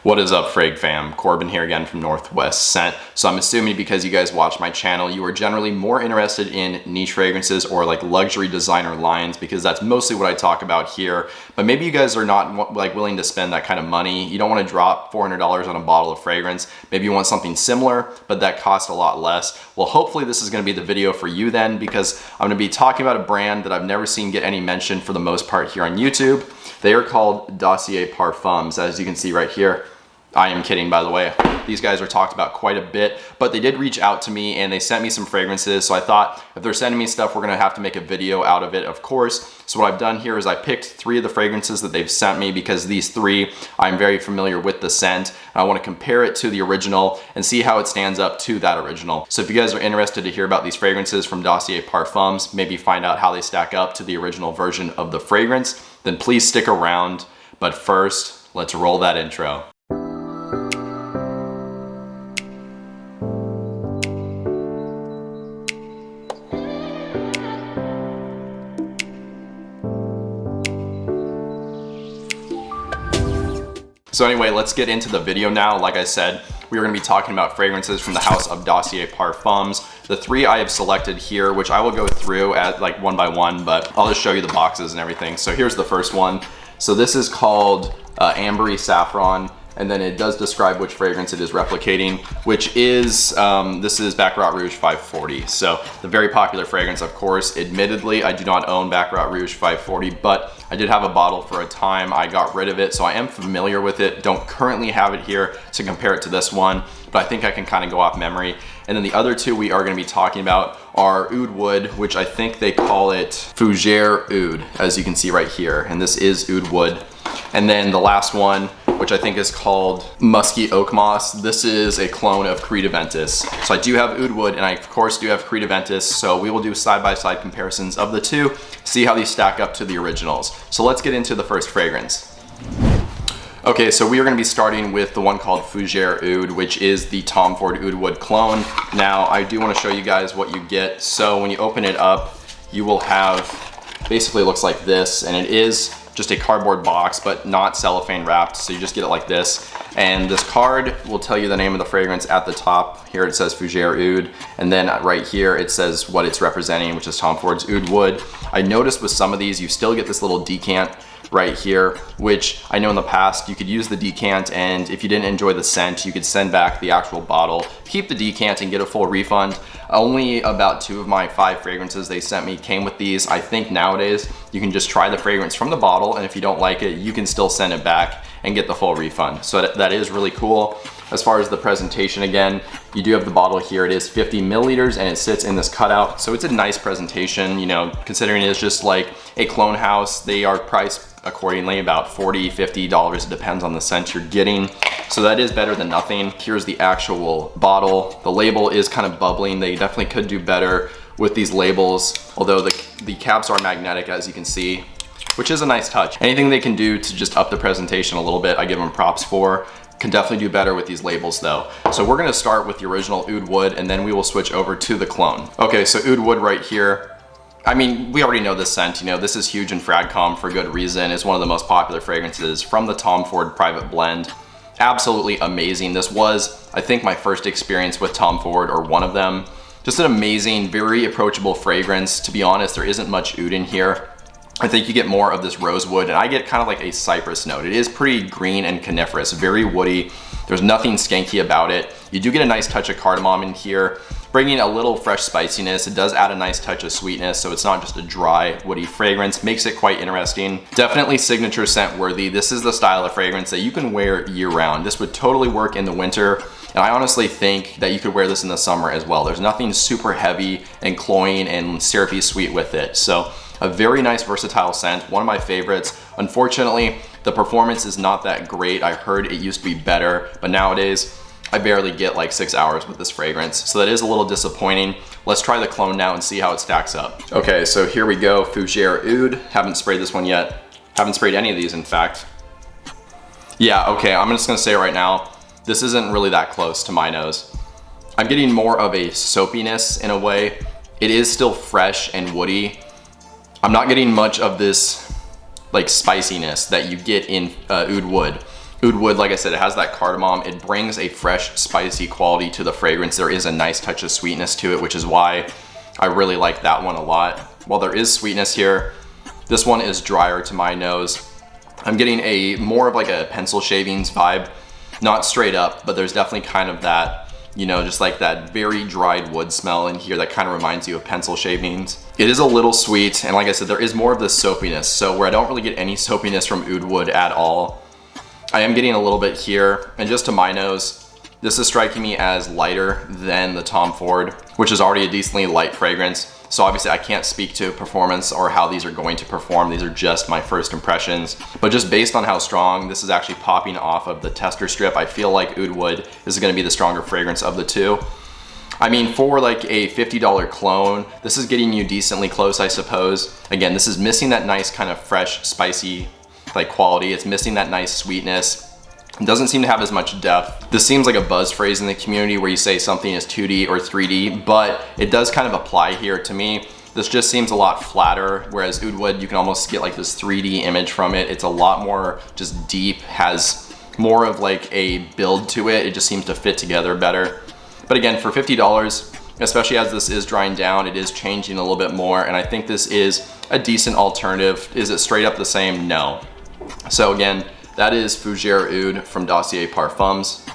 What is up, Frag fam? Corbin here again from Northwest Scent. So I'm assuming because you guys watch my channel, you are generally more interested in niche fragrances or like luxury designer lines, because that's mostly what I talk about here. But maybe you guys are not like willing to spend that kind of money. You don't want to drop $400 on a bottle of fragrance. Maybe you want something similar, but that costs a lot less. Well, hopefully this is going to be the video for you then, because I'm going to be talking about a brand that I've never seen get any mention for the most part here on YouTube. They are called Dossier Parfums, as you can see right here. I am kidding, by the way. These guys are talked about quite a bit, but they did reach out to me and they sent me some fragrances. So I thought if they're sending me stuff, we're gonna have to make a video out of it, of course. So what I've done here is I picked 3 of the fragrances that they've sent me, because these 3, I'm very familiar with the scent. I wanna compare it to the original and see how it stands up to that original. So if you guys are interested to hear about these fragrances from Dossier Parfums, maybe find out how they stack up to the original version of the fragrance, then please stick around. But first, let's roll that intro. So anyway, let's get into the video now. Like I said, we are going to be talking about fragrances from the house of Dossier Parfums. The 3 I have selected here, which I will go through at like one by one, but I'll just show you the boxes and everything. So here's the first one. So this is called Ambery Saffron, and then it does describe which fragrance it is replicating, which is, this is Baccarat Rouge 540. So the very popular fragrance, of course. Admittedly, I do not own Baccarat Rouge 540, but I did have a bottle for a time. I got rid of it, so I am familiar with it. Don't currently have it here to compare it to this one, but I think I can kind of go off memory. And then the other 2 we are going to be talking about are Oudwood, which I think they call it Fujaiood, as you can see right here. And this is Oudwood. And then the last one, which I think is called Musky Oak Moss. This is a clone of Creed Aventus. So I do have Oudwood, and I of course do have Creed Aventus. So we will do side-by-side comparisons of the 2, see how these stack up to the originals. So let's get into the first fragrance. Okay, so we are going to be starting with the one called Fujaiood, which is the Tom Ford Oudwood clone. Now, I do want to show you guys what you get. So when you open it up, you will have, basically looks like this, and it is just a cardboard box, but not cellophane wrapped. So you just get it like this. And this card will tell you the name of the fragrance at the top. Here it says Fujaiood, and then right here it says what it's representing, which is Tom Ford's Oudwood. I noticed with some of these, you still get this little decant right here, which I know in the past you could use the decant, and if you didn't enjoy the scent, you could send back the actual bottle, keep the decant and get a full refund. Only about 2 of my 5 fragrances they sent me came with these. I think nowadays you can just try the fragrance from the bottle, and if you don't like it, you can still send it back and get the full refund. So that is really cool. As far as the presentation, again, you do have the bottle here. It is 50 milliliters and it sits in this cutout. So it's a nice presentation, you know, considering it's just like a clone house. They are priced accordingly, about $40, $50. It depends on the scent you're getting. So that is better than nothing. Here's the actual bottle. The label is kind of bubbling. They definitely could do better with these labels, although the caps are magnetic, as you can see, which is a nice touch. Anything they can do to just up the presentation a little bit, I give them props for. Can definitely do better with these labels though. So we're gonna start with the original Oudwood, and then we will switch over to the clone. Okay, so Oudwood right here. I mean, we already know this scent, you know, this is huge in Fragcom for good reason. It's one of the most popular fragrances from the Tom Ford Private Blend. Absolutely amazing. This was, I think, my first experience with Tom Ford, or one of them. Just an amazing, very approachable fragrance. To be honest, there isn't much oud in here. I think you get more of this rosewood, and I get kind of like a cypress note. It is pretty green and coniferous, very woody. There's nothing skanky about it. You do get a nice touch of cardamom in here, bringing a little fresh spiciness. It does add a nice touch of sweetness, so it's not just a dry, woody fragrance. Makes it quite interesting. Definitely signature scent worthy. This is the style of fragrance that you can wear year round. This would totally work in the winter, and I honestly think that you could wear this in the summer as well. There's nothing super heavy and cloying and syrupy sweet with it. So a very nice versatile scent, one of my favorites. Unfortunately, the performance is not that great. I heard it used to be better, but nowadays I barely get like 6 hours with this fragrance. So that is a little disappointing. Let's try the clone now and see how it stacks up. Okay, so here we go, Fujaiood. Haven't sprayed this one yet. Haven't sprayed any of these, in fact. Yeah, okay, I'm just gonna say right now, this isn't really that close to my nose. I'm getting more of a soapiness in a way. It is still fresh and woody. I'm not getting much of this like spiciness that you get in Oudwood. Oudwood, like I said, it has that cardamom. It brings a fresh, spicy quality to the fragrance. There is a nice touch of sweetness to it, which is why I really like that one a lot. While there is sweetness here, this one is drier to my nose. I'm getting a more of like a pencil shavings vibe, not straight up, but there's definitely kind of that, you know, just like that very dried wood smell in here that kind of reminds you of pencil shavings. It is a little sweet, and like I said, there is more of the soapiness. So where I don't really get any soapiness from Oudwood at all, I am getting a little bit here, and just to my nose, this is striking me as lighter than the Tom Ford, which is already a decently light fragrance. So obviously I can't speak to performance or how these are going to perform. These are just my first impressions. But just based on how strong this is actually popping off of the tester strip, I feel like Oudwood is gonna be the stronger fragrance of the two. I mean, for like a $50 clone, this is getting you decently close, I suppose. Again, this is missing that nice kind of fresh, spicy like quality. It's missing that nice sweetness. It doesn't seem to have as much depth. This seems like a buzz phrase in the community where you say something is 2D or 3D, but it does kind of apply here to me. This just seems a lot flatter, whereas Oudwood, you can almost get like this 3D image from it. It's a lot more just deep, has more of like a build to it. It just seems to fit together better. But again, for $50, especially as this is drying down, it is changing a little bit more, and I think this is a decent alternative. Is it straight up the same? No. So again, that is Fujaiood from Dossier Parfums.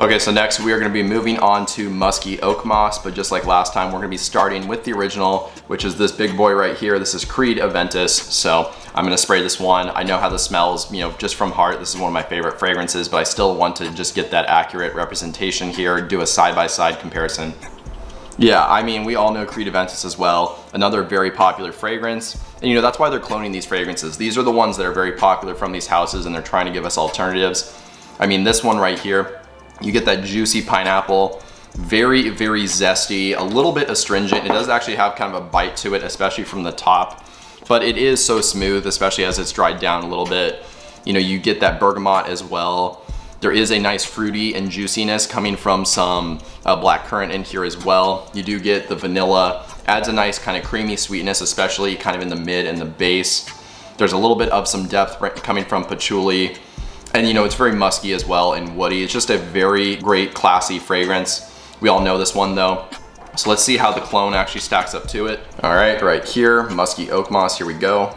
Okay, so next we are going to be moving on to Musky Oak Moss, but just like last time, we're going to be starting with the original, which is this big boy right here. This is Creed Aventus, so I'm going to spray this one. I know how this smells, you know, just from heart. This is one of my favorite fragrances, but I still want to just get that accurate representation here, do a side-by-side comparison. Yeah, I mean, we all know Creed Aventus as well, another very popular fragrance. And you know, that's why they're cloning these fragrances. These are the ones that are very popular from these houses, and they're trying to give us alternatives. I mean, this one right here, you get that juicy pineapple, very, very zesty, a little bit astringent. It does actually have kind of a bite to it, especially from the top, but it is so smooth, especially as it's dried down a little bit. You know, you get that bergamot as well. There is a nice fruity and juiciness coming from some blackcurrant in here as well. You do get the vanilla, adds a nice kind of creamy sweetness, especially kind of in the mid and the base. There's a little bit of some depth coming from patchouli. And you know, it's very musky as well and woody. It's just a very great, classy fragrance. We all know this one though. So let's see how the clone actually stacks up to it. All right here, Musky Oak Moss, here we go.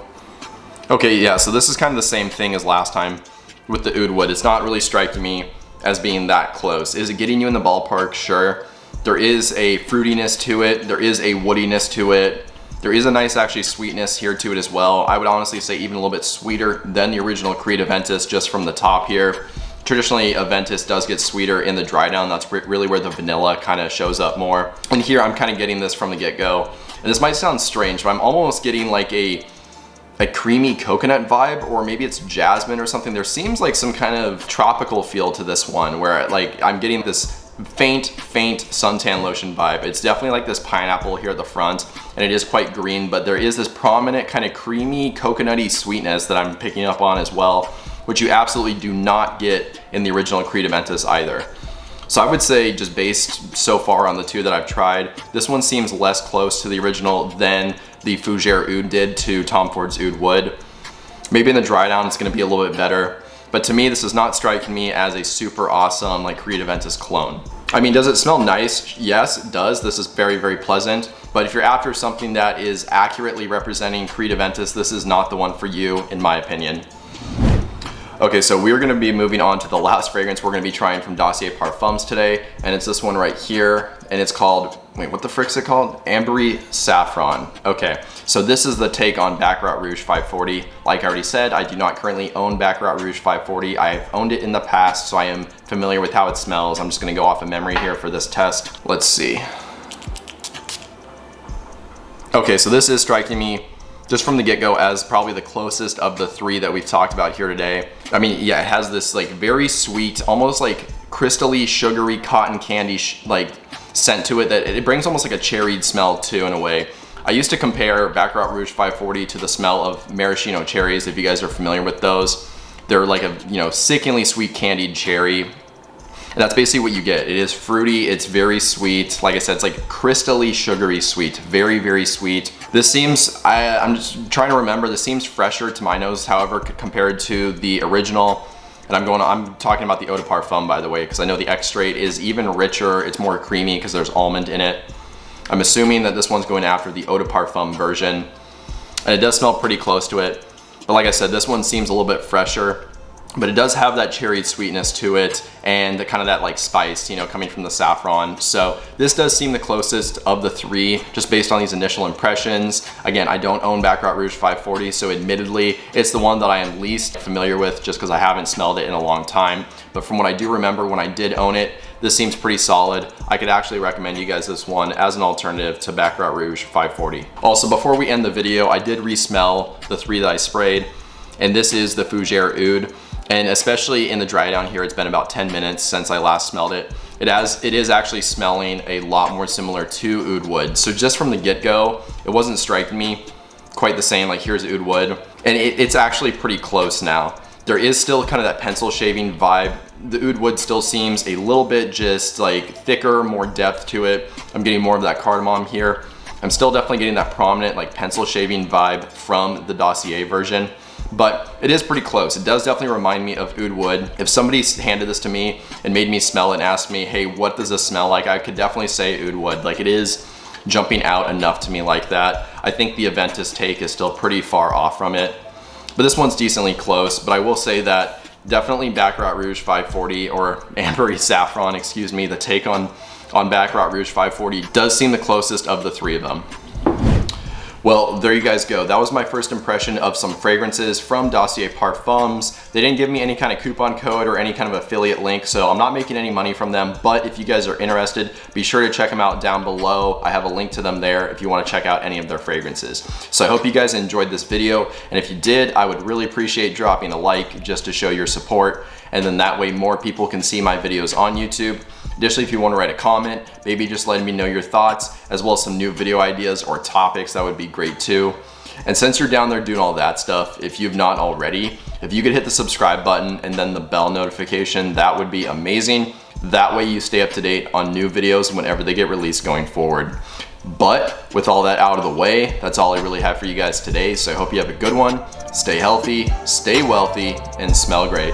Okay, yeah, so this is kind of the same thing as last time with the Oudwood. It's not really striking me as being that close. Is it getting you in the ballpark? Sure. There is a fruitiness to it. There is a woodiness to it. There is a nice actually sweetness here to it as well. I would honestly say even a little bit sweeter than the original Creed Aventus just from the top here. Traditionally, Aventus does get sweeter in the dry down. That's really where the vanilla kind of shows up more. And here I'm kind of getting this from the get-go. And this might sound strange, but I'm almost getting like a creamy coconut vibe, or maybe it's jasmine or something. There seems like some kind of tropical feel to this one where like I'm getting this faint suntan lotion vibe. It's definitely like this pineapple here at the front, and it is quite green, but there is this prominent kind of creamy coconutty sweetness that I'm picking up on as well, which you absolutely do not get in the original Creed Aventus either. So I would say, just based so far on the two that I've tried, this one seems less close to the original than the Fujaiood did to Tom Ford's Oudwood. Maybe in the dry down it's gonna be a little bit better, but to me this is not striking me as a super awesome like Creed Aventus clone. I mean, does it smell nice? Yes, it does. This is very, very pleasant, but if you're after something that is accurately representing Creed Aventus, this is not the one for you, in my opinion. Okay, so we're gonna be moving on to the last fragrance we're gonna be trying from Dossier Parfums today, and it's this one right here, and it's called, wait, what the frick's it called? Ambery Saffron. Okay, so this is the take on Baccarat Rouge 540. Like I already said, I do not currently own Baccarat Rouge 540. I've owned it in the past, so I am familiar with how it smells. I'm just gonna go off of memory here for this test. Let's see. Okay, so this is striking me just from the get-go as probably the closest of the three that we've talked about here today. I mean, yeah, it has this like very sweet, almost like crystally, sugary cotton candy like scent to it that it brings almost like a cherried smell too in a way. I used to compare Baccarat Rouge 540 to the smell of maraschino cherries, if you guys are familiar with those. They're like a, you know, sickeningly sweet candied cherry. And that's basically what you get. It is fruity, it's very sweet. Like I said, it's like crystally sugary sweet, very, very sweet. This seems, I'm just trying to remember, this seems fresher to my nose, however, compared to the original. And I'm talking about the Eau de Parfum, by the way, because I know the extrait is even richer. It's more creamy because there's almond in it. I'm assuming that this one's going after the Eau de Parfum version. And it does smell pretty close to it. But like I said, this one seems a little bit fresher. But it does have that cherry sweetness to it and the kind of that like spice, you know, coming from the saffron. So this does seem the closest of the three, just based on these initial impressions. Again, I don't own Baccarat Rouge 540, so admittedly, it's the one that I am least familiar with just because I haven't smelled it in a long time. But from what I do remember when I did own it, this seems pretty solid. I could actually recommend you guys this one as an alternative to Baccarat Rouge 540. Also, before we end the video, I did re-smell the three that I sprayed, and this is the Fujaiood. And especially in the dry down here, it's been about 10 minutes since I last smelled it. It is actually smelling a lot more similar to Oudwood. So just from the get-go, it wasn't striking me quite the same, like here's Oudwood. And it's actually pretty close now. There is still kind of that pencil shaving vibe. The Oudwood still seems a little bit just like thicker, more depth to it. I'm getting more of that cardamom here. I'm still definitely getting that prominent like pencil shaving vibe from the Dossier version. But it is pretty close. It does definitely remind me of Oudwood. If somebody handed this to me and made me smell it and asked me, hey, what does this smell like? I could definitely say Oudwood. Like, it is jumping out enough to me like that. I think the Aventus take is still pretty far off from it. But this one's decently close. But I will say that definitely Baccarat Rouge 540 or Ambery Saffron, excuse me, the take on Baccarat Rouge 540 does seem the closest of the three of them. Well, there you guys go. That was my first impression of some fragrances from Dossier Parfums. They didn't give me any kind of coupon code or any kind of affiliate link, so I'm not making any money from them. But if you guys are interested, be sure to check them out down below. I have a link to them there if you want to check out any of their fragrances. So I hope you guys enjoyed this video. And if you did, I would really appreciate dropping a like just to show your support. And then that way more people can see my videos on YouTube. Additionally, if you want to write a comment, maybe just letting me know your thoughts, as well as some new video ideas or topics, that would be great too. And since you're down there doing all that stuff, if you've not already, if you could hit the subscribe button and then the bell notification, that would be amazing. That way you stay up to date on new videos whenever they get released going forward. But with all that out of the way, that's all I really have for you guys today. So I hope you have a good one. Stay healthy, stay wealthy, and smell great.